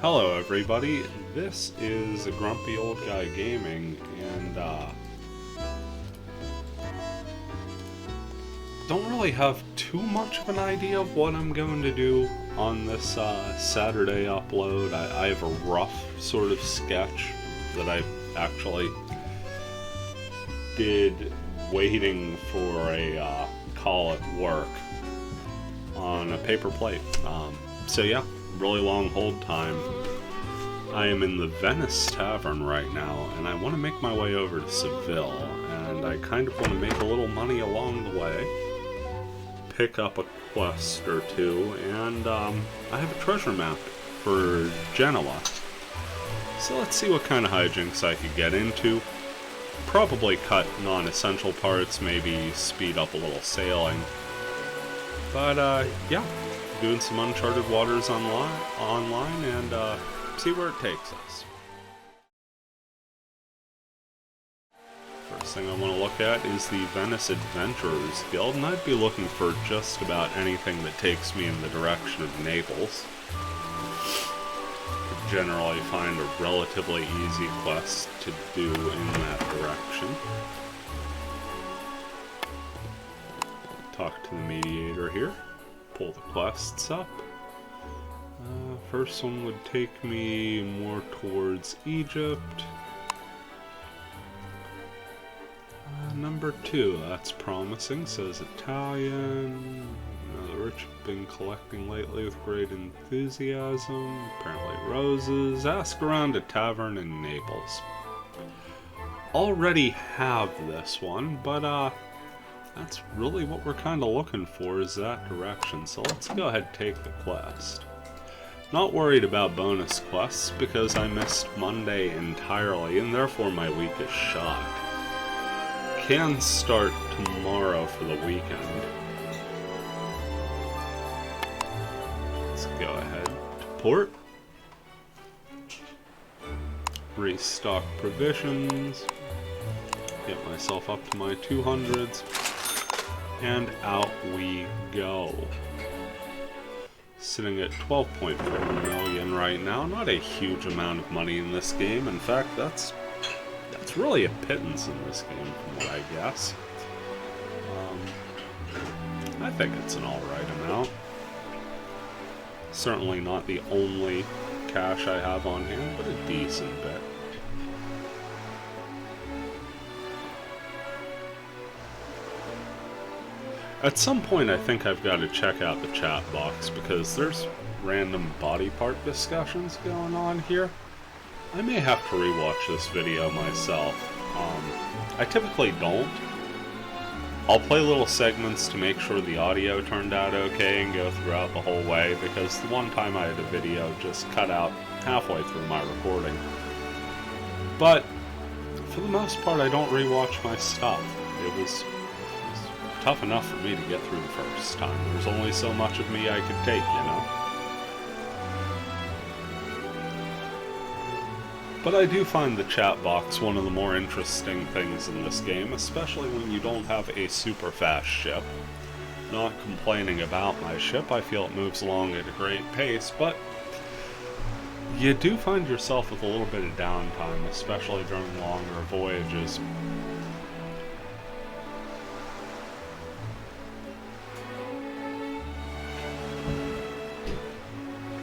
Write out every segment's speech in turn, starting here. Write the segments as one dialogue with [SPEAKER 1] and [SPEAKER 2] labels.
[SPEAKER 1] Hello everybody, this is a Grumpy Old Guy Gaming, and don't really have too much of an idea of what I'm going to do on this Saturday upload. I have a rough sort of sketch that I actually did waiting for a call at work on a paper plate. So yeah, really long hold time. I am in the Venice tavern right now, and I want to make my way over to Seville, and I kind of want to make a little money along the way, pick up a quest or two, and I have a treasure map for Genoa. So let's see what kind of hijinks I could get into. Probably cut non-essential parts, maybe speed up a little sailing. But yeah, doing some uncharted waters online and see where it takes us. First thing I want to look at is the Venice Adventurers Guild, and I'd be looking for just about anything that takes me in the direction of Naples. I generally find a relatively easy quest to do in that direction. Talk to the mediator here. Pull the quests up. First one would take me more towards Egypt. Number 2, that's promising, says Italian. The rich have been collecting lately with great enthusiasm. Apparently roses. Ask around a tavern in Naples. Already have this one, but that's really what we're kind of looking for, is that direction. So let's go ahead and take the quest. Not worried about bonus quests because I missed Monday entirely, and therefore my week is shot. Can start tomorrow for the weekend. Let's go ahead to port. Restock provisions. Get myself up to my 200s. And out we go. Sitting at 12.4 million right now. Not a huge amount of money in this game. In fact, that's really a pittance in this game, from what I guess. I think it's an alright amount. Certainly not the only cash I have on hand, but a decent bit. At some point, I think I've got to check out the chat box, because there's random body part discussions going on here. I may have to rewatch this video myself. I typically don't. I'll play little segments to make sure the audio turned out okay and go throughout the whole way, because the one time I had a video just cut out halfway through my recording. But for the most part, I don't rewatch my stuff. It was tough enough for me to get through the first time. There's only so much of me I could take, you know? But I do find the chat box one of the more interesting things in this game, especially when you don't have a super fast ship. Not complaining about my ship, I feel it moves along at a great pace, but you do find yourself with a little bit of downtime, especially during longer voyages.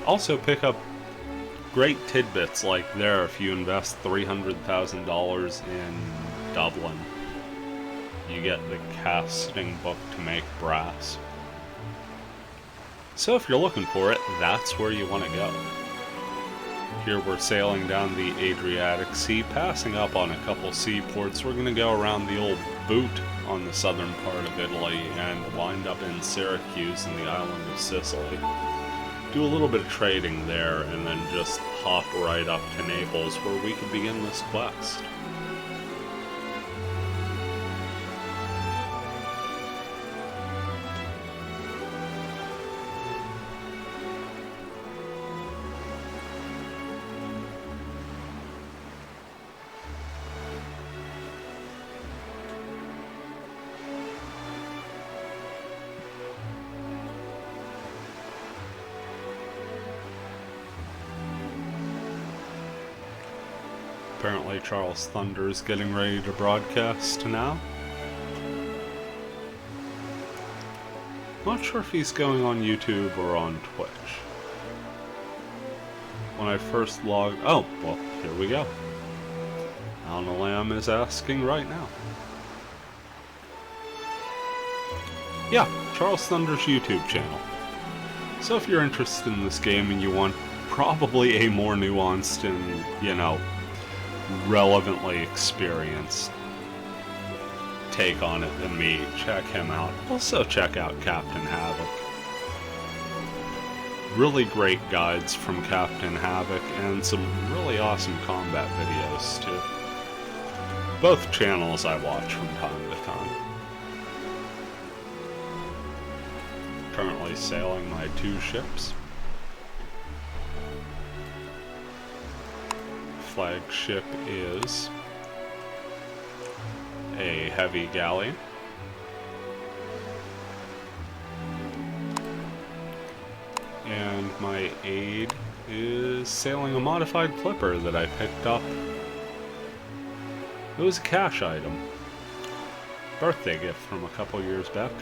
[SPEAKER 1] Also pick up great tidbits like there if you invest $300,000 in Dublin. You get the casting book to make brass. So if you're looking for it, that's where you want to go. Here we're sailing down the Adriatic Sea, passing up on a couple seaports. We're going to go around the old boot on the southern part of Italy and wind up in Syracuse in the island of Sicily. Do a little bit of trading there, and then just hop right up to Naples, where we can begin this quest. Apparently Charles Thunder's getting ready to broadcast now. Not sure if he's going on YouTube or on Twitch. When I first logged... Oh, well, here we go. Alna Lamb is asking right now. Yeah, Charles Thunder's YouTube channel. So if you're interested in this game and you want probably a more nuanced and, you know, relevantly experienced take on it than me, check him out. Also check out Captain Havoc. Really great guides from Captain Havoc and some really awesome combat videos too. Both channels I watch from time to time. Currently sailing my 2 ships. Flagship is a heavy galleon. And my aide is sailing a modified clipper that I picked up. It was a cash item. Birthday gift from a couple years back.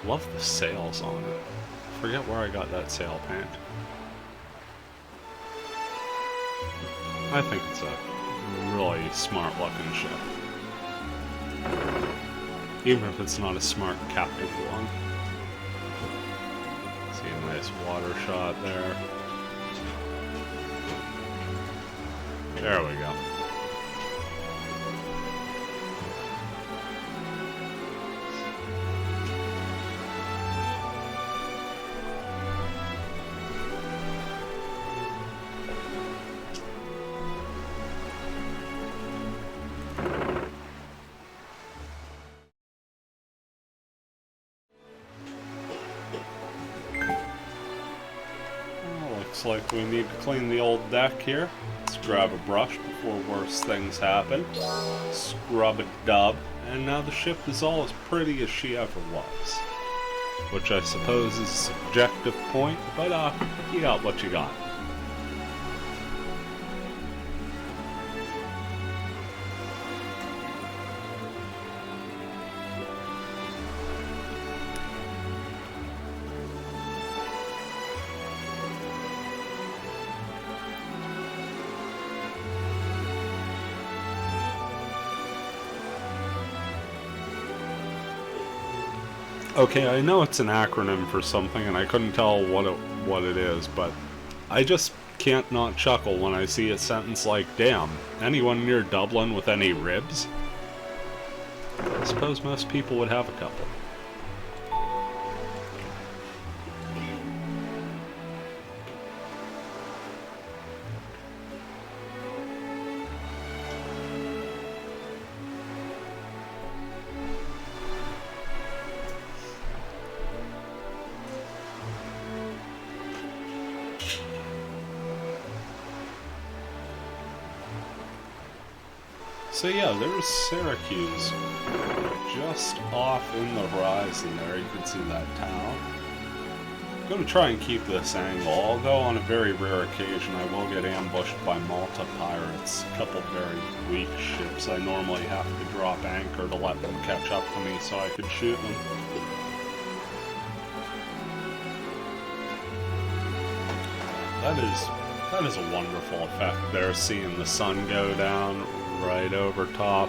[SPEAKER 1] Love the sails on it. Forget where I got that sail paint. I think it's a really smart looking ship. Even if it's not a smart captain one. See a nice water shot there. There we go. Looks like we need to clean the old deck here. Let's grab a brush before worse things happen. Scrub a dub. And now the ship is all as pretty as she ever was. Which I suppose is a subjective point, but you got what you got. Okay, I know it's an acronym for something, and I couldn't tell what it is, but I just can't not chuckle when I see a sentence like, "Damn, anyone near Dublin with any ribs?" I suppose most people would have a couple. So yeah, there's Syracuse, just off in the horizon there. You can see that town. I'm going to try and keep this angle, although on a very rare occasion I will get ambushed by Malta pirates, a couple very weak ships. I normally have to drop anchor to let them catch up to me so I could shoot them. That is a wonderful effect there, seeing the sun go down right over top.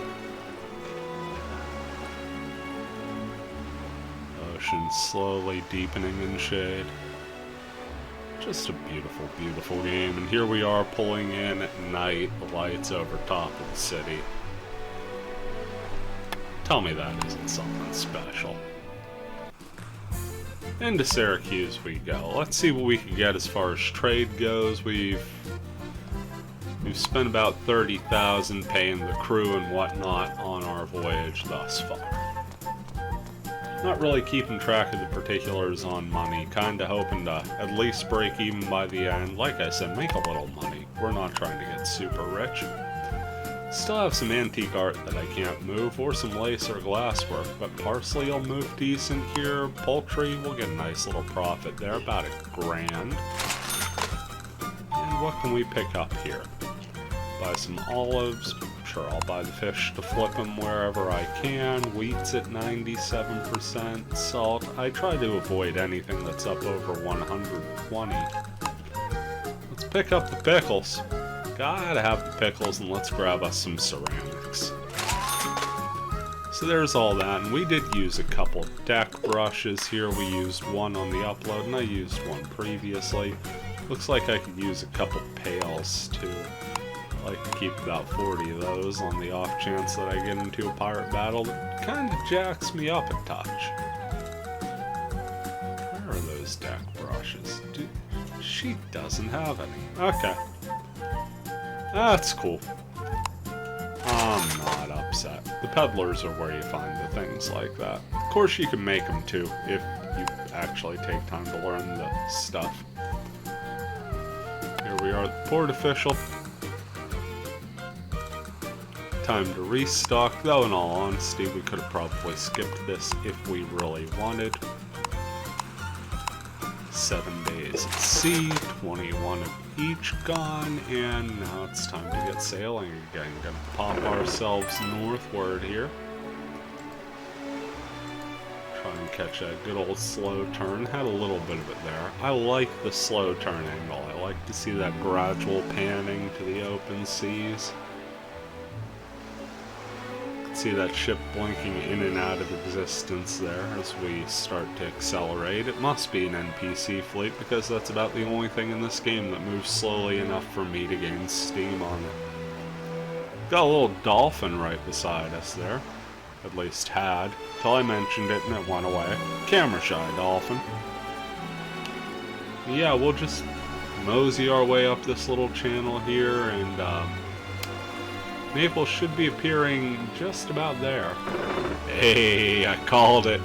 [SPEAKER 1] Ocean slowly deepening in shade. Just a beautiful, beautiful game. And here we are pulling in at night, the lights over top of the city. Tell me that isn't something special. Into Syracuse we go. Let's see what we can get as far as trade goes. We've spent about 30,000 paying the crew and whatnot on our voyage thus far. Not really keeping track of the particulars on money, kinda hoping to at least break even by the end. Like I said, make a little money. We're not trying to get super rich. Still have some antique art that I can't move, or some lace or glasswork, but parsley will move decent here. Poultry, we'll get a nice little profit there, about $1,000. what can we pick up here? Buy some olives. Sure, I'll buy the fish to flip them wherever I can. Wheat's at 97%. Salt. I try to avoid anything that's up over 120. Let's pick up the pickles. Gotta have the pickles, and let's grab us some ceramics. So there's all that, and we did use a couple deck brushes here. We used one on the upload, and I used one previously. Looks like I could use a couple pails too. I like to keep about 40 of those on the off chance that I get into a pirate battle that kind of jacks me up a touch. Where are those deck brushes? She doesn't have any. Okay. That's cool. I'm not upset. The peddlers are where you find the things like that. Of course you can make them too, if you actually take time to learn the stuff. Here we are at the port official. Time to restock, though in all honesty we could have probably skipped this if we really wanted. 7 days at sea, 21 of each gone, and now it's time to get sailing again. Gonna pop ourselves northward here. Try and catch a good old slow turn. Had a little bit of it there. I like the slow turn angle. I like to see that gradual panning to the open seas. See that ship blinking in and out of existence there as we start to accelerate. It must be an NPC fleet because that's about the only thing in this game that moves slowly enough for me to gain steam on it. Got a little dolphin right beside us there. At least had. Till I mentioned it and it went away. Camera shy dolphin. Yeah, we'll just mosey our way up this little channel here, and Naples should be appearing just about there. Hey, I called it.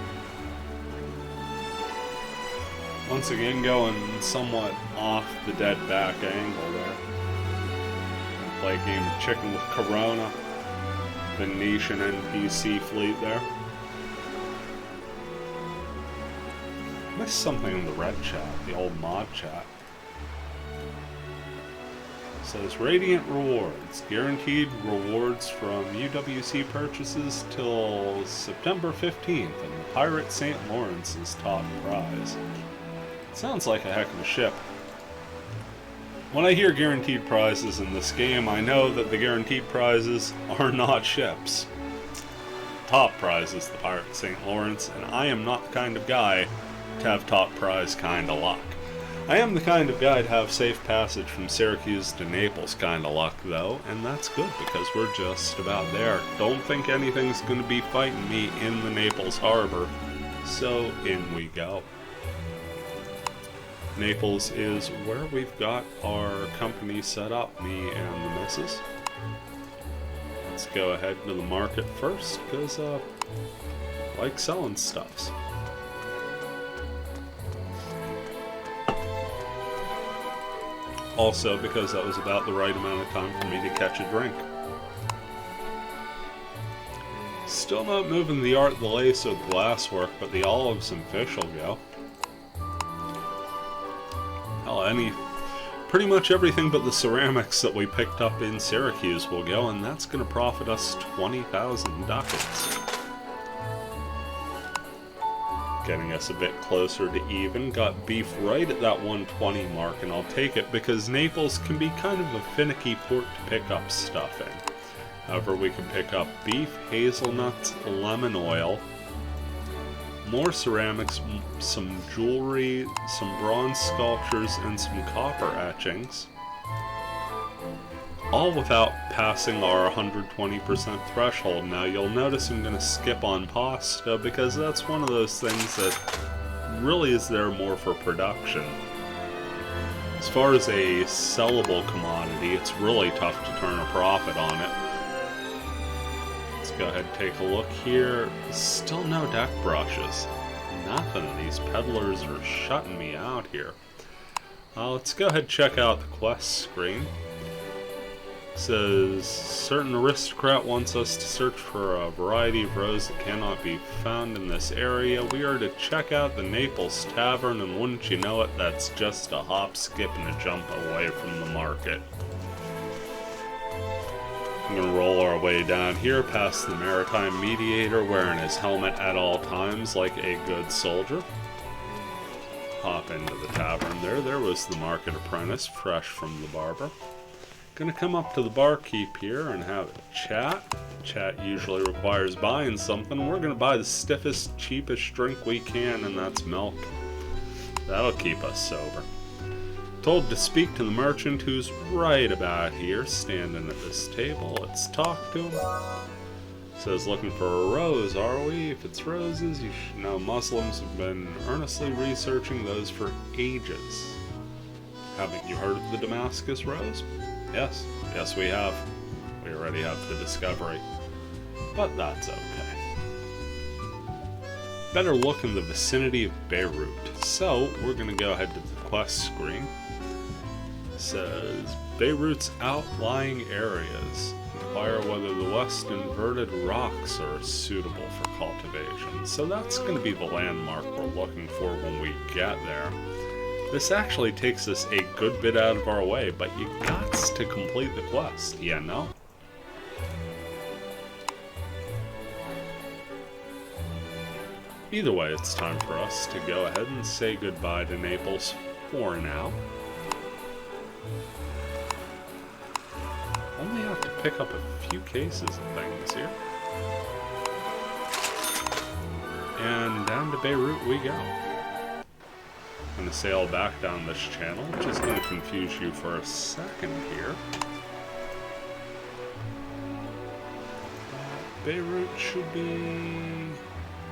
[SPEAKER 1] Once again going somewhat off the dead back angle there. Play a game of chicken with Corona. Venetian NPC fleet there. Missed something in the red chat, the old mod chat. Says Radiant Rewards. Guaranteed rewards from UWC purchases till September 15th, and Pirate St. Lawrence is top prize. Sounds like a heck of a ship. When I hear guaranteed prizes in this game, I know that the guaranteed prizes are not ships. Top prize is the Pirate St. Lawrence, and I am not the kind of guy to have top prize kind of luck. I am the kind of guy to have safe passage from Syracuse to Naples kind of luck, though, and that's good because we're just about there. Don't think anything's going to be fighting me in the Naples harbor, so in we go. Naples is where we've got our company set up, me and the missus. Let's go ahead to the market first, because I like selling stuffs. Also, because that was about the right amount of time for me to catch a drink. Still not moving the art, the lace, or the glasswork, but the olives and fish will go. Hell, pretty much everything but the ceramics that we picked up in Syracuse will go, and that's going to profit us 20,000 ducats. Getting us a bit closer to even. Got beef right at that 120 mark, and I'll take it because Naples can be kind of a finicky port to pick up stuff in. However, we can pick up beef, hazelnuts, lemon oil, more ceramics, some jewelry, some bronze sculptures, and some copper etchings. All without passing our 120% threshold. Now you'll notice I'm going to skip on pasta because that's one of those things that really is there more for production. As far as a sellable commodity, it's really tough to turn a profit on it. Let's go ahead and take a look here. Still no deck brushes. Nothing. These peddlers are shutting me out here. Let's go ahead and check out the quest screen. Says, certain aristocrat wants us to search for a variety of rows that cannot be found in this area. We are to check out the Naples Tavern, and wouldn't you know it, that's just a hop, skip, and a jump away from the market. I'm going to roll our way down here past the maritime mediator wearing his helmet at all times like a good soldier. Hop into the tavern there. There was the market apprentice, fresh from the barber. Gonna come up to the barkeep here and have a chat. Chat usually requires buying something. We're gonna buy the stiffest, cheapest drink we can, and that's milk. That'll keep us sober. Told to speak to the merchant who's right about here, standing at this table. Let's talk to him. Says, looking for a rose, are we? If it's roses, you should know Muslims have been earnestly researching those for ages. Haven't you heard of the Damascus rose? Yes, yes we have. We already have the discovery. But that's okay. Better look in the vicinity of Beirut. So, we're going to go ahead to the quest screen. It says, Beirut's outlying areas. Inquire whether the west inverted rocks are suitable for cultivation. So that's going to be the landmark we're looking for when we get there. This actually takes us a good bit out of our way, but you gots to complete the quest, you know? Either way, it's time for us to go ahead and say goodbye to Naples for now. Only have to pick up a few cases of things here. And down to Beirut we go. I'm going to sail back down this channel, which is going to confuse you for a second here. Beirut should be...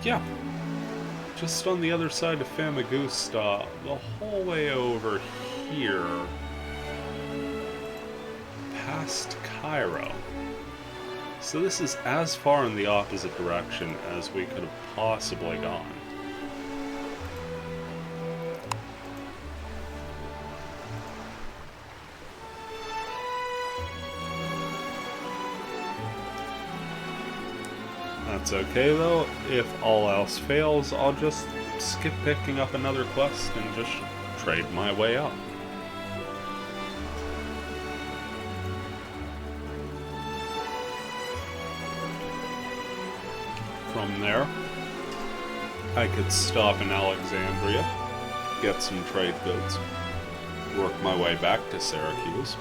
[SPEAKER 1] yeah. Just on the other side of Famagusta, the whole way over here. Past Cairo. So this is as far in the opposite direction as we could have possibly gone. That's okay though. If all else fails, I'll just skip picking up another quest and just trade my way up. From there, I could stop in Alexandria, get some trade goods, work my way back to Syracuse,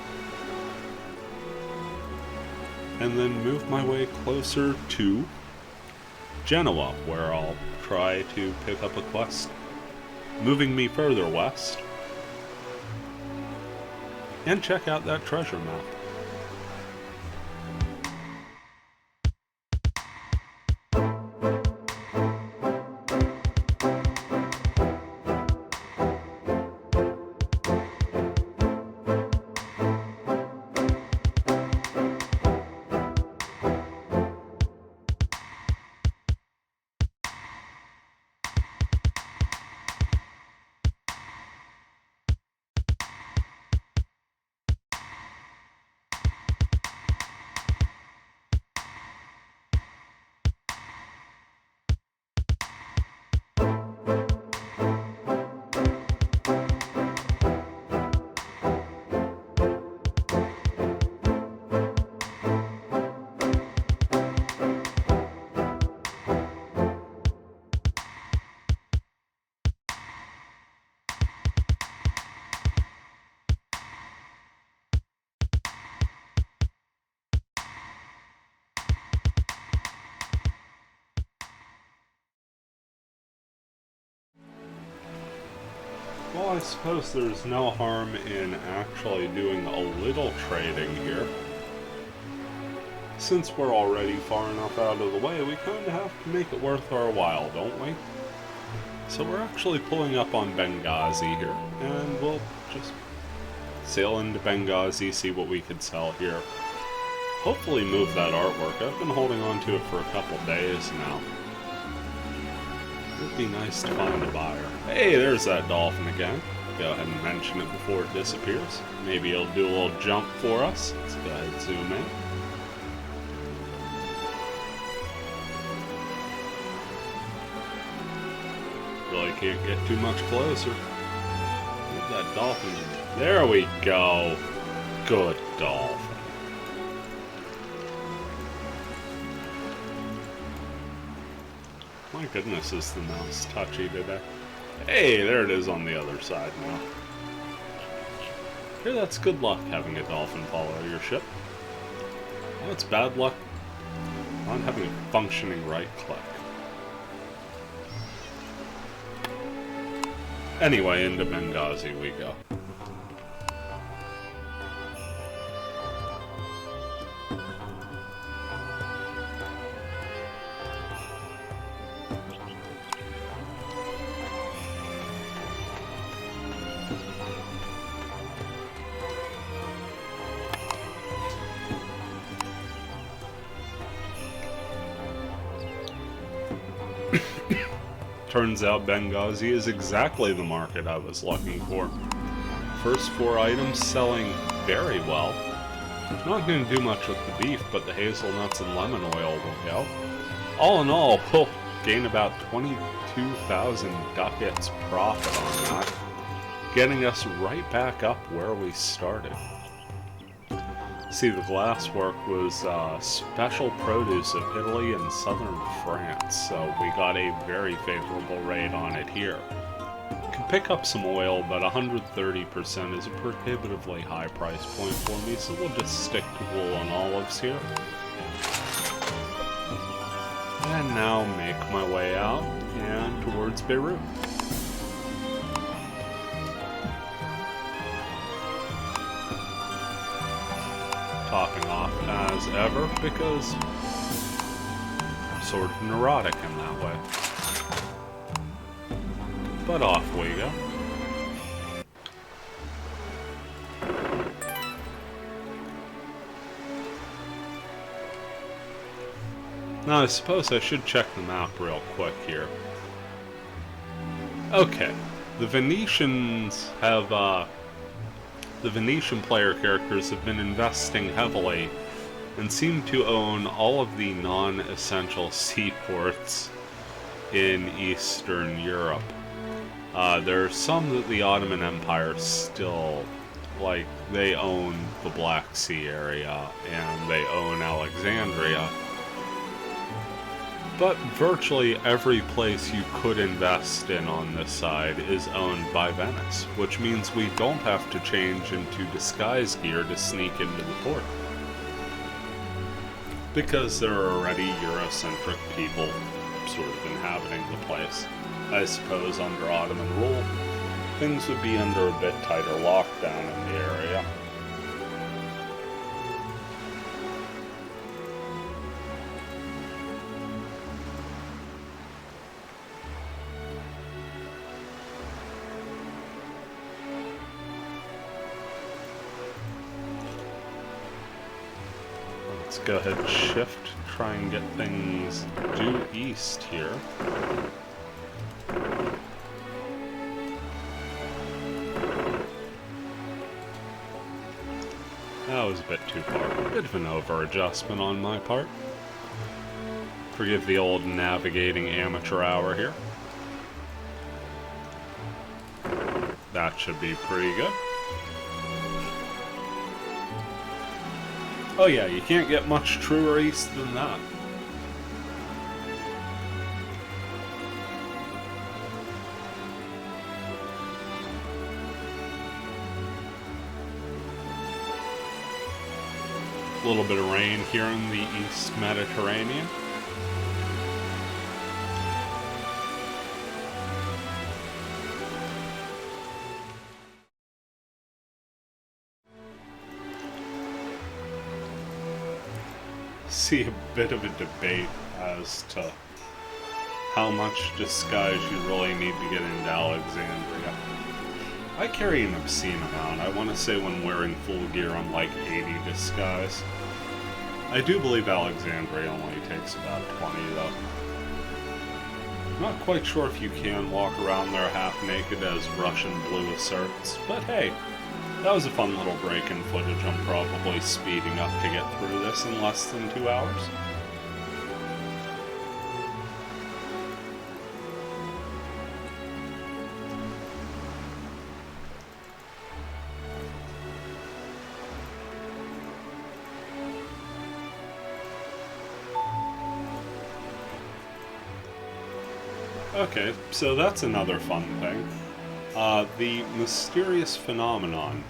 [SPEAKER 1] and then move my way closer to Genoa, where I'll try to pick up a quest, moving me further west, and check out that treasure map. Well, I suppose there's no harm in actually doing a little trading here. Since we're already far enough out of the way, we kind of have to make it worth our while, don't we? So we're actually pulling up on Benghazi here, and we'll just sail into Benghazi, see what we could sell here. Hopefully move that artwork. I've been holding on to it for a couple days now. It would be nice to find a buyer. Hey, there's that dolphin again. Go ahead and mention it before it disappears. Maybe it'll do a little jump for us. Let's go ahead and zoom in. Really can't get too much closer. Get that dolphin. There we go. Good dolphin. My goodness, is the mouse touchy today. Hey, there it is on the other side now. Here, that's good luck having a dolphin follow your ship. Oh, it's bad luck not having a functioning right click. Anyway, into Benghazi we go. Turns out Benghazi is exactly the market I was looking for. First 4 items selling very well. Not going to do much with the beef, but the hazelnuts and lemon oil will go. All in all, we'll gain about 22,000 ducats profit on that, getting us right back up where we started. See, the glasswork was special produce of Italy and southern France, so we got a very favorable rate on it here. Can pick up some oil, but 130% is a prohibitively high price point for me, so we'll just stick to wool and olives here. And now make my way out and towards Beirut. Topping off as ever because I'm sort of neurotic in that way. But off we go. Now I suppose I should check the map real quick here. Okay, the Venetians have the Venetian player characters have been investing heavily and seem to own all of the non-essential seaports in Eastern Europe. There are some that the Ottoman Empire still, like, they own the Black Sea area and they own Alexandria. But virtually every place you could invest in on this side is owned by Venice, which means we don't have to change into disguise gear to sneak into the port. Because there are already Eurocentric people sort of inhabiting the place. I suppose under Ottoman rule, things would be under a bit tighter lockdown in the area. Let's go ahead and shift, try and get things due east here. That was a bit too far. A bit of an over-adjustment on my part. Forgive the old navigating amateur hour here. That should be pretty good. Oh yeah, you can't get much truer east than that. A little bit of rain here in the East Mediterranean. See a bit of a debate as to how much disguise you really need to get into Alexandria. I carry an obscene amount. I want to say when wearing full gear I'm like 80 disguise. I do believe Alexandria only takes about 20 though. Not quite sure if you can walk around there half naked, as Russian Blue asserts, but hey, that was a fun little break in footage. I'm probably speeding up to get through this in less than 2 hours. Okay, so that's another fun thing. The mysterious phenomenon.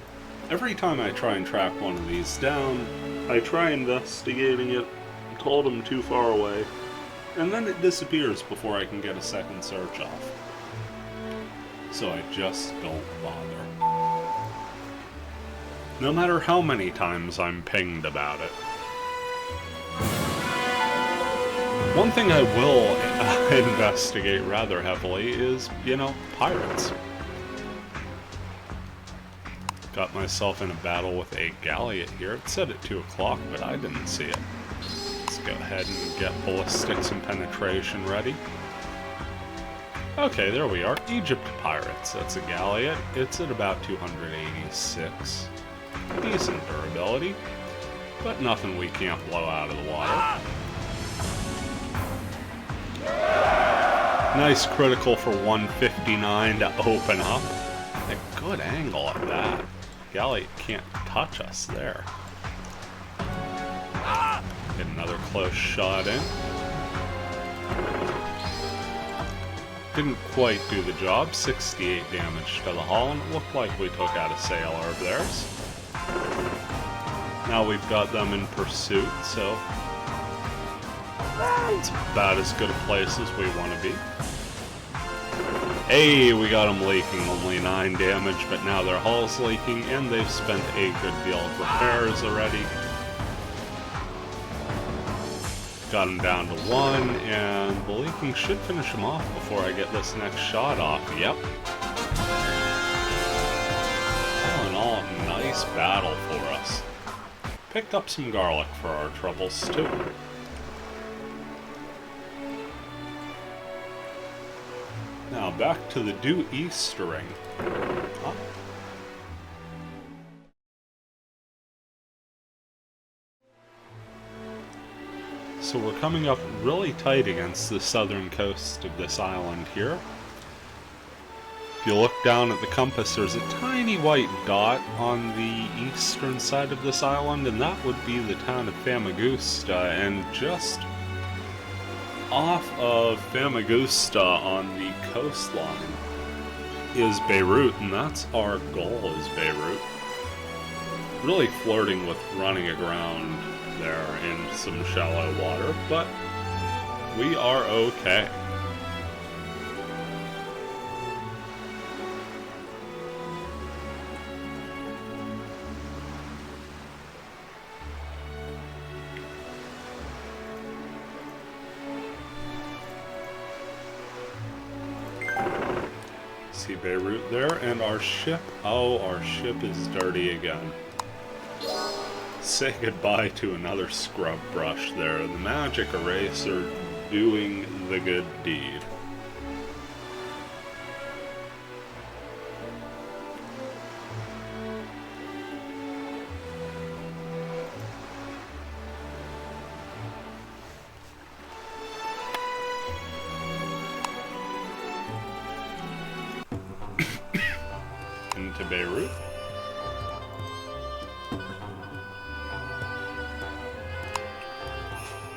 [SPEAKER 1] Every time I try and track one of these down, I try investigating it, told them too far away, and then it disappears before I can get a second search off. So I just don't bother. No matter how many times I'm pinged about it. One thing I will investigate rather heavily is, pirates. Got myself in a battle with a galleot here. It said at 2 o'clock, but I didn't see it. Let's go ahead and get ballistics and penetration ready. Okay, there we are. Egypt Pirates. That's a galleot. It's at about 286. Decent durability, but nothing we can't blow out of the water. Nice critical for 159 to open up. A good angle at that. Galleot can't touch us there. Get another close shot in. Didn't quite do the job. 68 damage to the hull, and it looked like we took out a sailor of theirs. Now we've got them in pursuit, so it's about as good a place as we want to be. Hey, we got them leaking, only 9 damage, but now their hull's leaking, and they've spent a good deal of repairs already. Got them down to 1, and the leaking should finish them off before I get this next shot off. Yep. All in all, nice battle for us. Picked up some garlic for our troubles, too. Now, back to the due eastering. Huh? So we're coming up really tight against the southern coast of this island here. If you look down at the compass, there's a tiny white dot on the eastern side of this island, and that would be the town of Famagusta, and just off of Famagusta on the coastline is Beirut, and that's our goal, is Beirut. Really flirting with running aground there in some shallow water, but we are okay. See Beirut there, and our ship, our ship is dirty again. Say goodbye to another scrub brush there, the magic eraser doing the good deed. Into Beirut.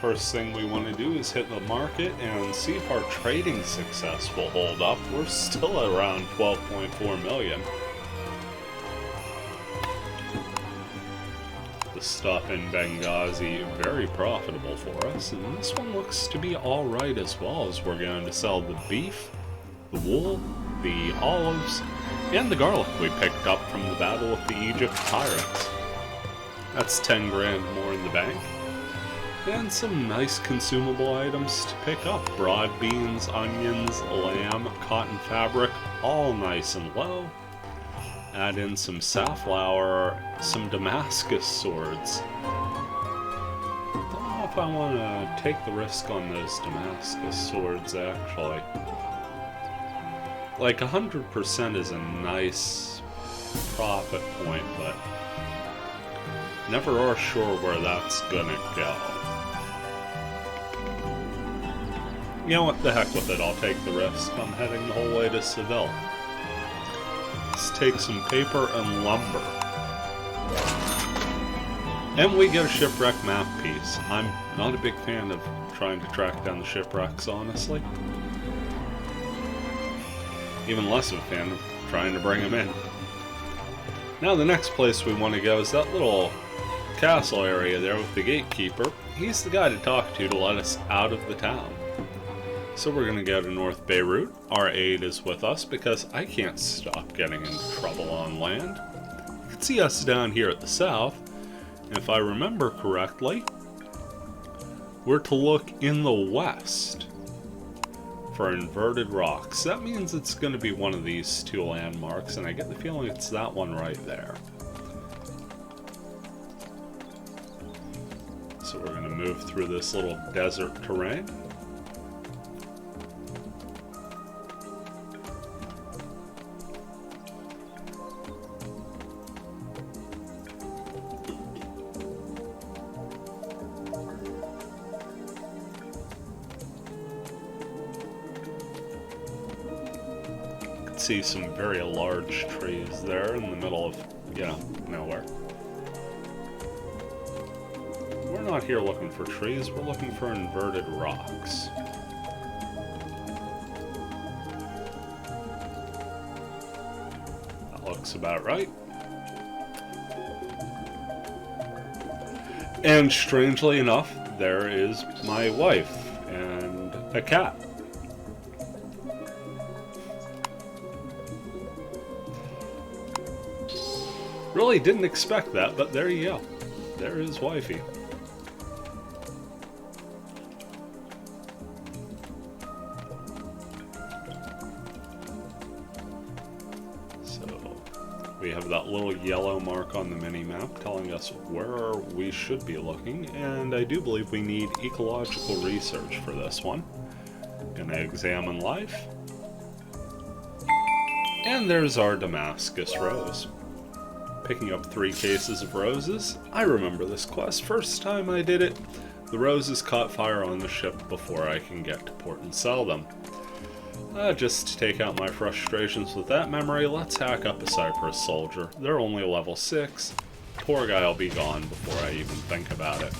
[SPEAKER 1] First thing we want to do is hit the market and see if our trading success will hold up. We're still around 12.4 million. The stop in Benghazi, very profitable for us, and this one looks to be alright as well, as we're going to sell the beef, the wool, the olives, and the garlic we picked up from the battle with the Egypt pirates. That's 10 grand more in the bank. And some nice consumable items to pick up. Broad beans, onions, lamb, cotton fabric, all nice and low. Add in some safflower, some Damascus swords. if I want to take the risk on those Damascus swords, actually. Like, 100% is a nice profit point, but never are sure where that's gonna go. You know what, the heck with it, I'll take the risk. I'm heading the whole way to Seville. Let's take some paper and lumber. And we get a shipwreck map piece. I'm not a big fan of trying to track down the shipwrecks, honestly. Even less of a fan of trying to bring them in. Now the next place we want to go is that little castle area there with the gatekeeper. He's the guy to talk to let us out of the town. So we're going to go to North Beirut. Our aide is with us because I can't stop getting into trouble on land. You can see us down here at the south. And if I remember correctly, we're to look in the west for inverted rocks. That means it's going to be one of these two landmarks, and I get the feeling it's that one right there. So we're going to move through this little desert terrain. See some very large trees there in the middle of, nowhere. We're not here looking for trees, we're looking for inverted rocks. That looks about right. And strangely enough, there is my wife and a cat. Really didn't expect that, but there you go. There is wifey. So, we have that little yellow mark on the mini-map telling us where we should be looking, and I do believe we need ecological research for this one. Gonna examine life. And there's our Damascus rose. Picking up 3 cases of roses. I remember this quest. First time I did it, the roses caught fire on the ship before I can get to port and sell them. Just to take out my frustrations with that memory, let's hack up a Cyprus soldier. They're only level 6. Poor guy will be gone before I even think about it.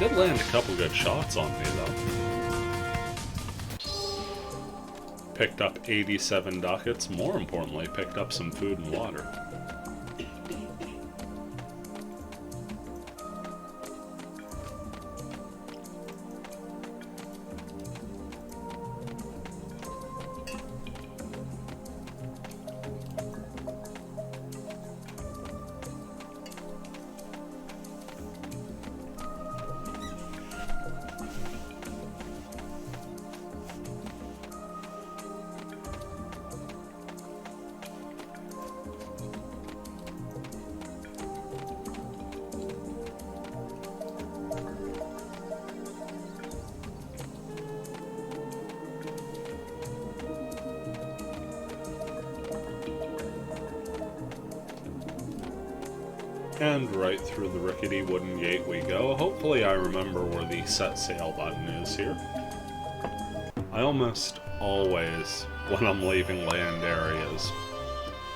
[SPEAKER 1] Did land a couple good shots on me though. Picked up 87 ducats, more importantly, picked up some food and water. And right through the rickety wooden gate we go. Hopefully I remember where the set sail button is here. I almost always, when I'm leaving land areas,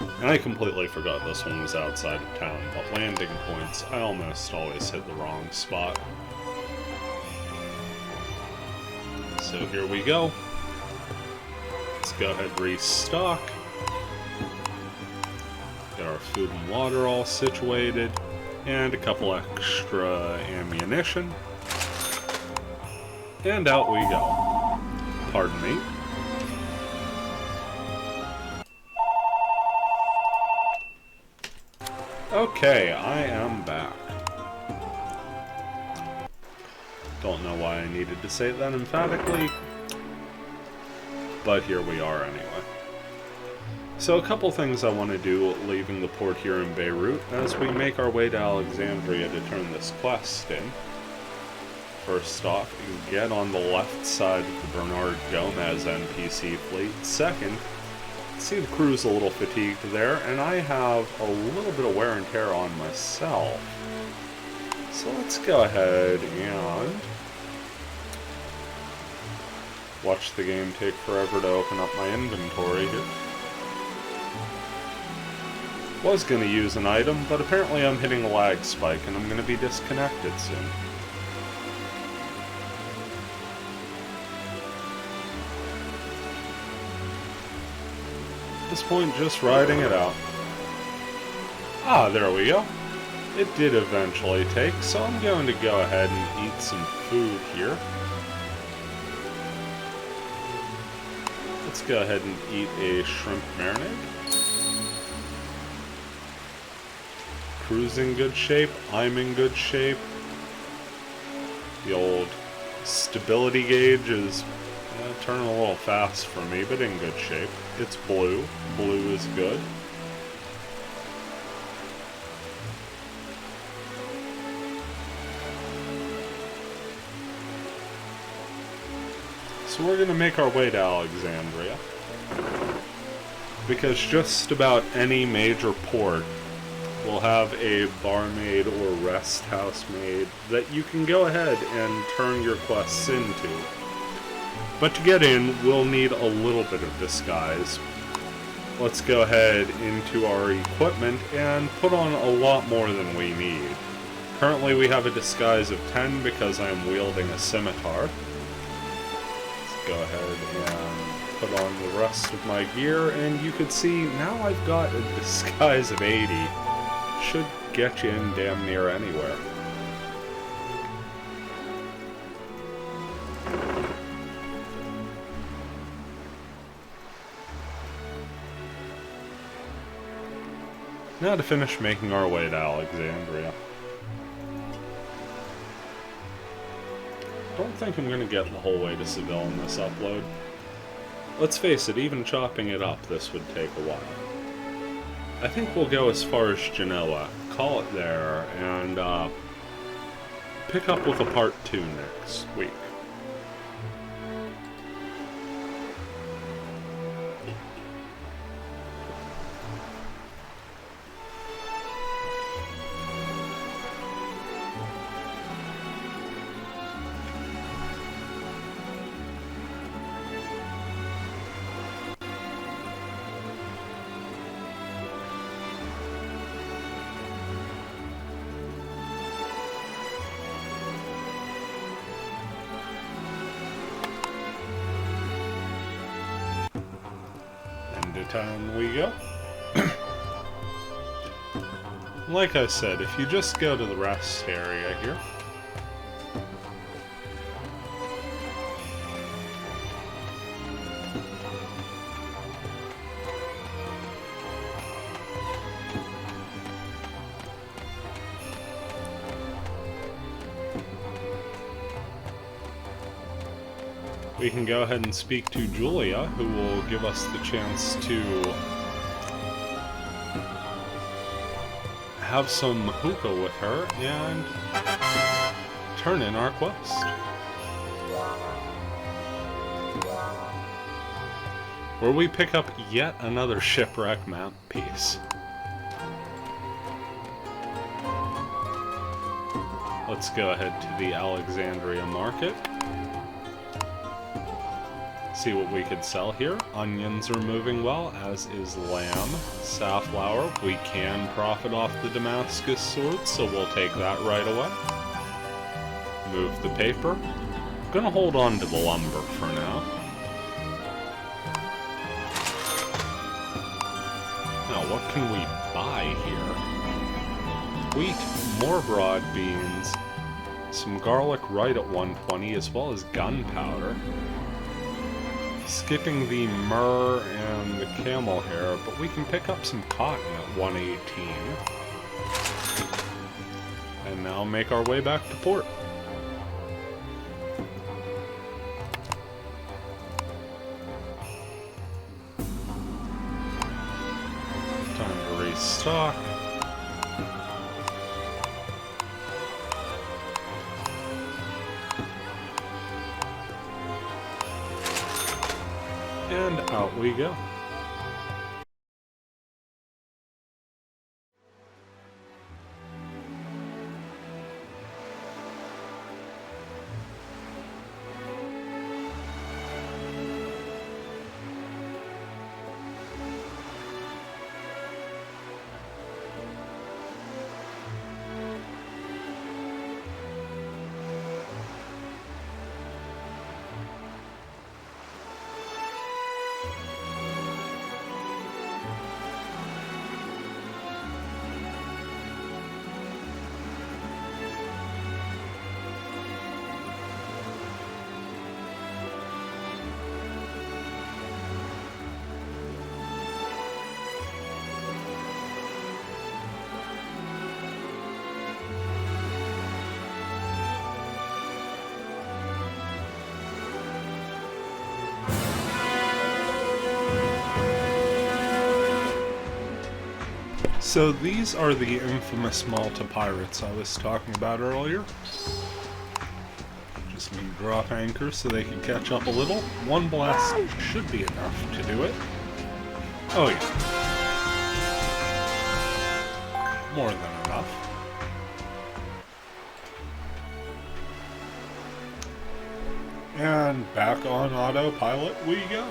[SPEAKER 1] and I completely forgot this one was outside of town, but landing points, I almost always hit the wrong spot. So here we go. Let's go ahead and restock. Get our food and water all situated, and a couple extra ammunition. And out we go. Pardon me. Okay, I am back. Don't know why I needed to say that emphatically, but here we are anyway. So a couple things I want to do leaving the port here in Beirut as we make our way to Alexandria to turn this quest in. First off, you can get on the left side of the Bernard Gomez NPC fleet. Second, see the crew's a little fatigued there, and I have a little bit of wear and tear on myself. So let's go ahead and watch the game take forever to open up my inventory here. Was going to use an item, but apparently I'm hitting a lag spike and I'm going to be disconnected soon. At this point, just riding it out. Ah, there we go. It did eventually take, so I'm going to go ahead and eat some food here. Let's go ahead and eat a shrimp marinade. Crew's in good shape, I'm in good shape. The old stability gauge is turning a little fast for me, but in good shape. It's blue. Blue is good. So we're going to make our way to Alexandria. Because just about any major port will have a barmaid or rest house maid that you can go ahead and turn your quests into. But to get in, we'll need a little bit of disguise. Let's go ahead into our equipment and put on a lot more than we need. Currently we have a disguise of 10 because I am wielding a scimitar. Let's go ahead and put on the rest of my gear, and you can see now I've got a disguise of 80. Should get you in damn near anywhere. Now to finish making our way to Alexandria. Don't think I'm going to get the whole way to Seville in this upload. Let's face it, even chopping it up, this would take a while. I think we'll go as far as Genoa, call it there, and pick up with a part 2 next week. Town we go. Like I said, if you just go to the rest area here, we can go ahead and speak to Julia, who will give us the chance to have some hookah with her and turn in our quest. Where we pick up yet another shipwreck map piece. Let's go ahead to the Alexandria market. See what we could sell here. Onions are moving well, as is lamb. Safflower, we can profit off the Damascus sword, so we'll take that right away. Move the paper. Gonna hold on to the lumber for now. Now, what can we buy here? Wheat, more broad beans, some garlic right at 120, as well as gunpowder. Skipping the myrrh and the camel hair, but we can pick up some cotton at 118. And now make our way back to port. stock. And out we go. So these are the infamous Malta pirates I was talking about earlier. Just need to drop anchor so they can catch up a little. One blast should be enough to do it. Oh yeah. More than enough. And back on autopilot we go.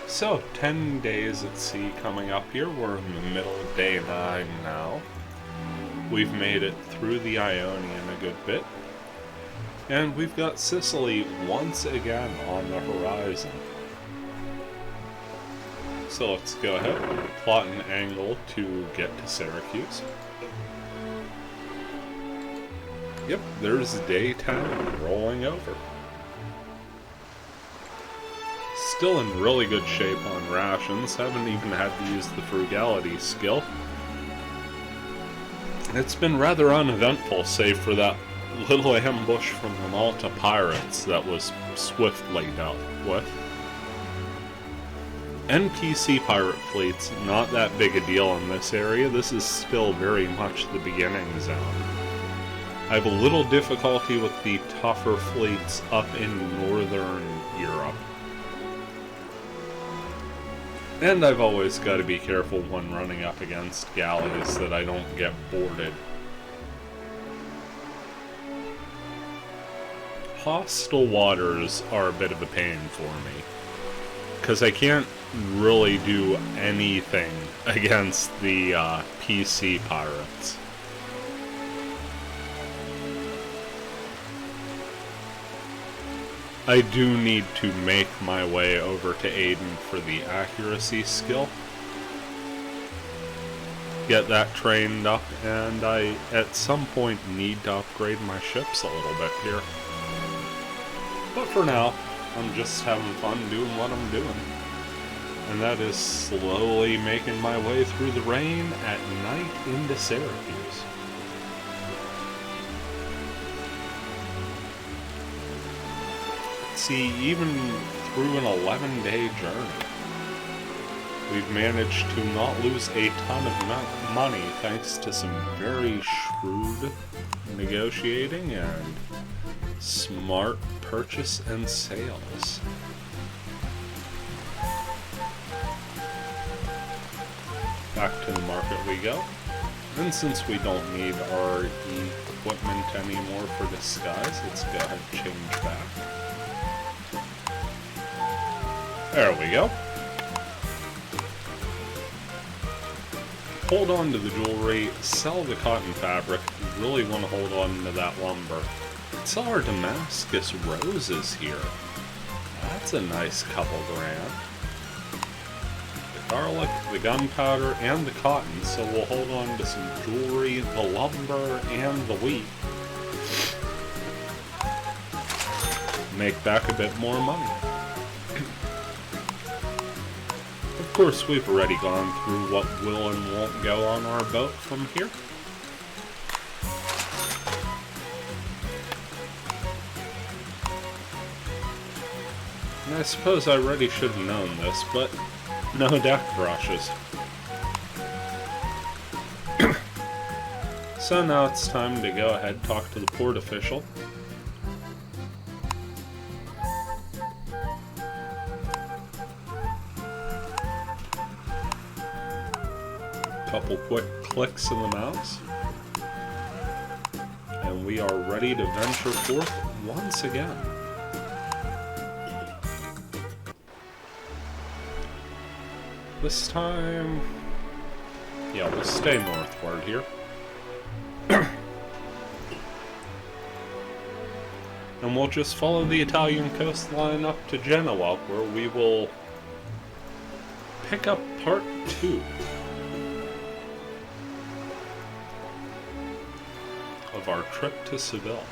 [SPEAKER 1] So, 10 days at sea coming up here. We're in the middle of day 9 now. We've made it through the Ionian a good bit. And we've got Sicily once again on the horizon. So let's go ahead and plot an angle to get to Syracuse. Yep, there's day 10 rolling over. Still in really good shape on rations, haven't even had to use the frugality skill. It's been rather uneventful, save for that little ambush from the Malta pirates that was swiftly dealt with. NPC pirate fleets, not that big a deal in this area. This is still very much the beginning zone. I have a little difficulty with the tougher fleets up in northern Europe. And I've always got to be careful when running up against galleys that I don't get boarded. Hostile waters are a bit of a pain for me, because I can't really do anything against the PC pirates. I do need to make my way over to Aden for the accuracy skill. Get that trained up, and I, at some point, need to upgrade my ships a little bit here. But for now, I'm just having fun doing what I'm doing. And that is slowly making my way through the rain at night into Syracuse. See, even through an 11-day journey, we've managed to not lose a ton of money thanks to some very shrewd negotiating and smart purchase and sales. Back to the market we go. And since we don't need our equipment anymore for disguise, let's go ahead and change back. There we go. Hold on to the jewelry, sell the cotton fabric. You really want to hold on to that lumber. Sell our Damascus roses here. That's a nice couple grand. The garlic, the gunpowder, and the cotton, so we'll hold on to some jewelry, the lumber, and the wheat. Make back a bit more money. Of course, we've already gone through what will and won't go on our boat from here. And I suppose I really should have known this, but no deck brushes. So now it's time to go ahead and talk to the port official. Couple quick clicks of the mouse, and we are ready to venture forth once again. This time, yeah, we'll stay northward here. And we'll just follow the Italian coastline up to Genoa, where we will pick up part 2 of our trip to Seville.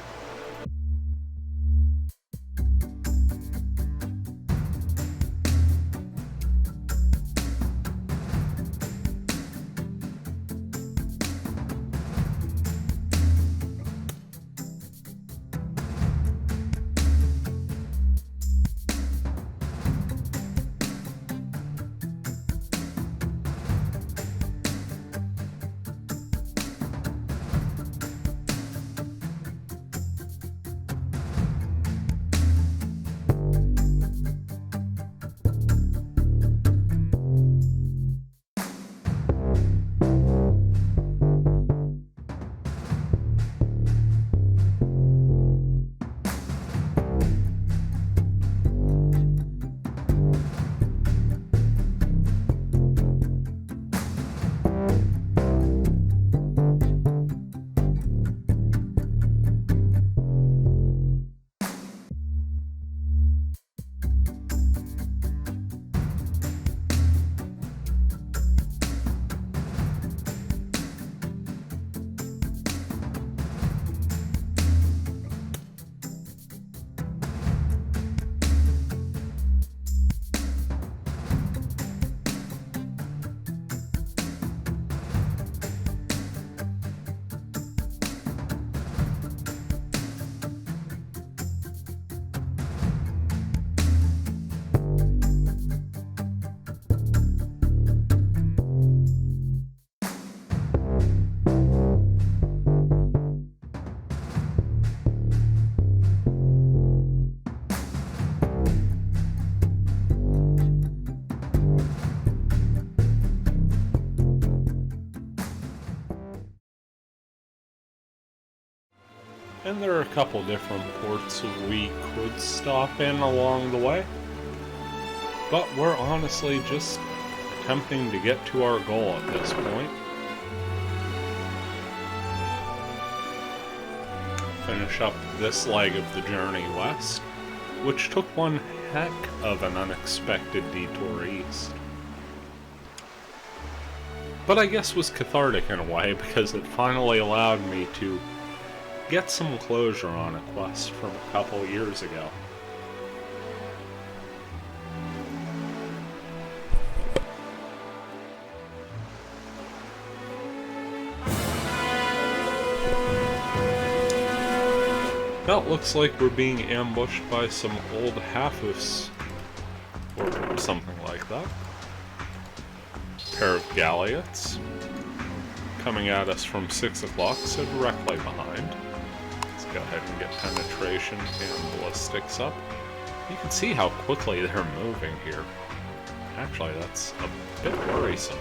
[SPEAKER 1] And there are a couple different ports we could stop in along the way. But we're honestly just attempting to get to our goal at this point. Finish up this leg of the journey west, which took one heck of an unexpected detour east. But I guess was cathartic in a way, because it finally allowed me to get some closure on a quest from a couple years ago. Now it looks like we're being ambushed by some old half-hoofs, or something like that.
[SPEAKER 2] pair of galleots coming at us from 6 o'clock, so directly behind. Let's go ahead and get penetration and ballistics up. You can see how quickly they're moving here. Actually, that's a bit worrisome.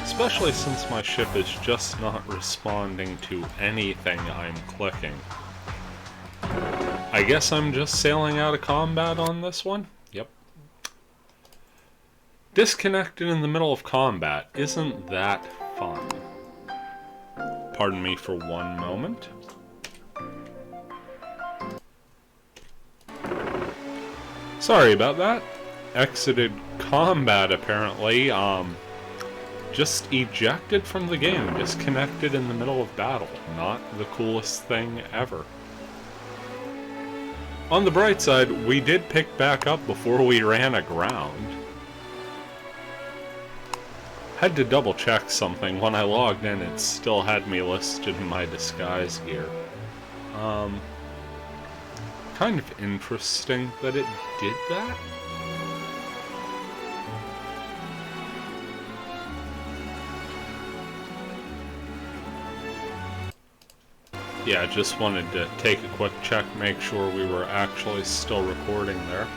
[SPEAKER 2] Especially since my ship is just not responding to anything I'm clicking. I guess I'm just sailing out of combat on this one? Yep. Disconnected in the middle of combat. Isn't that fun? Pardon me for one moment. Sorry about that. Exited combat, apparently. Just ejected from the game, disconnected in the middle of battle. Not the coolest thing ever. On the bright side, we did pick back up before we ran aground. Had to double check something. When I logged in, it still had me listed in my disguise gear. Kind of interesting that it did that. Yeah, just wanted to take a quick check, make sure we were actually still recording there.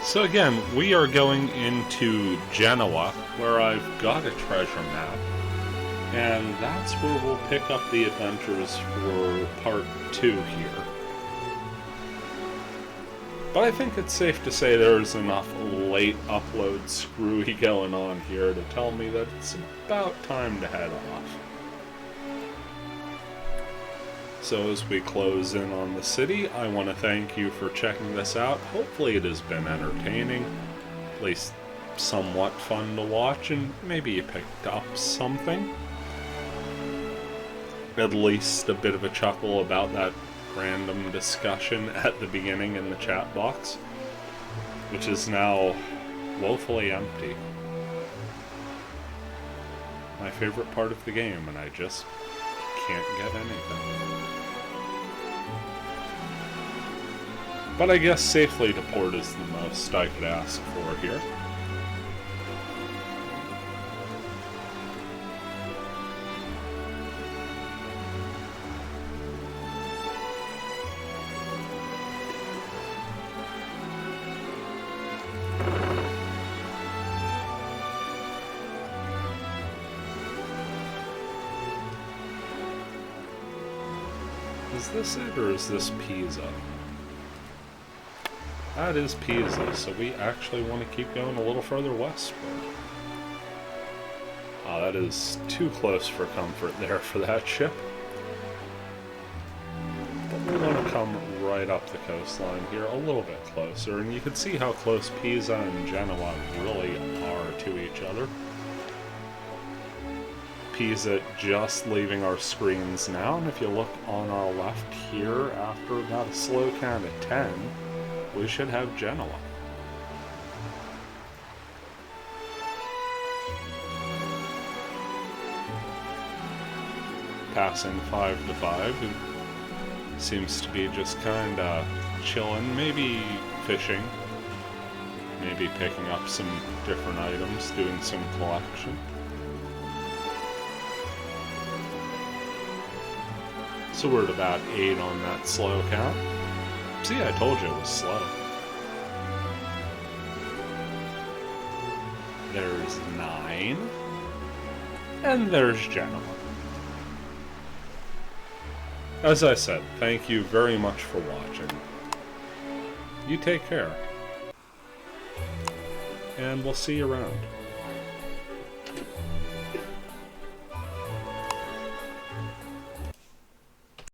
[SPEAKER 2] So again, we are going into Genoa, where I've got a treasure map, and that's where we'll pick up the adventures for part 2 here. But I think it's safe to say there's enough late upload screwy going on here to tell me that it's about time to head off. So as we close in on the city, I want to thank you for checking this out. Hopefully it has been entertaining, at least somewhat fun to watch, and maybe you picked up something. At least a bit of a chuckle about that random discussion at the beginning in the chat box, which is now woefully empty. My favorite part of the game, and I just can't get anything. But I guess safely to port is the most I could ask for here. Is this it, or is this Pisa? That is Pisa, so we actually want to keep going a little further westward. That is too close for comfort there for that ship. But we want to come right up the coastline here, a little bit closer, and you can see how close Pisa and Genoa really are to each other. Pisa just leaving our screens now, and if you look on our left here, after about a slow count of 10, we should have Genoa. Passing 5 to 5, who seems to be just kinda chilling, maybe fishing, maybe picking up some different items, doing some collection. So we're at about 8 on that slow count. See, I told you it was slow. There's 9. And there's Genoa. As I said, thank you very much for watching. You take care. And we'll see you around.